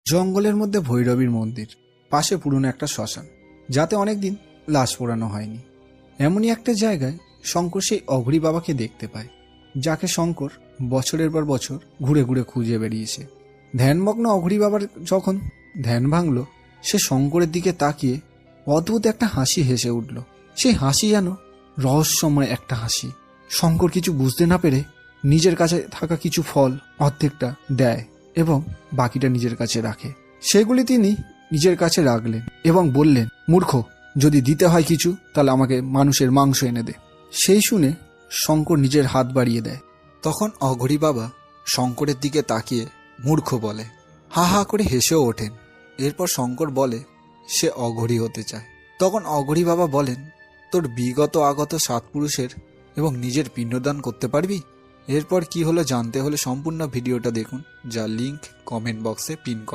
জঙ্গলের মধ্যে ভৈরবীর মন্দির, পাশে পুরনো একটা শ্মশান, যাতে অনেকদিন লাশ পোড়ানো হয়নি। এমনই একটা জায়গায় শঙ্কর সেই অঘরী বাবাকে দেখতে পায়, যাকে শঙ্কর বছরের পর বছর ঘুরে ঘুরে খুঁজে বেরিয়েছে। ধ্যানমগ্ন অঘরী বাবার যখন ধ্যান ভাঙল, সে শঙ্করের দিকে তাকিয়ে অদ্ভুত একটা হাসি হেসে উঠল। সেই হাসি যেন রহস্যময় একটা হাসি। শঙ্কর কিছু বুঝতে না পেরে নিজের কাছে থাকা কিছু ফল অর্ধেকটা দেয় এবং বাকিটা নিজের কাছে রাখে। সেগুলি তিনি নিজের কাছে রাখলেন এবং বললেন, মূর্খ, যদি দিতে হয় কিছু তাহলে আমাকে মানুষের মাংস এনে দে। সেই শুনে শঙ্কর নিজের হাত বাড়িয়ে দেয়। তখন অঘরী বাবা শঙ্করের দিকে তাকিয়ে মূর্খ বলে, হা হা করে হেসেও ওঠেন। এরপর শঙ্কর বলে সে অঘরী হতে চায়। তখন অঘরী বাবা বলেন, তোর বিগত আগত 7 পুরুষের এবং নিজের পিণ্ডদান করতে পারবি? এরপর কি হলো জানতে হলে সম্পূর্ণ ভিডিওটা দেখুন, যার লিংক কমেন্ট বক্সে পিন করা।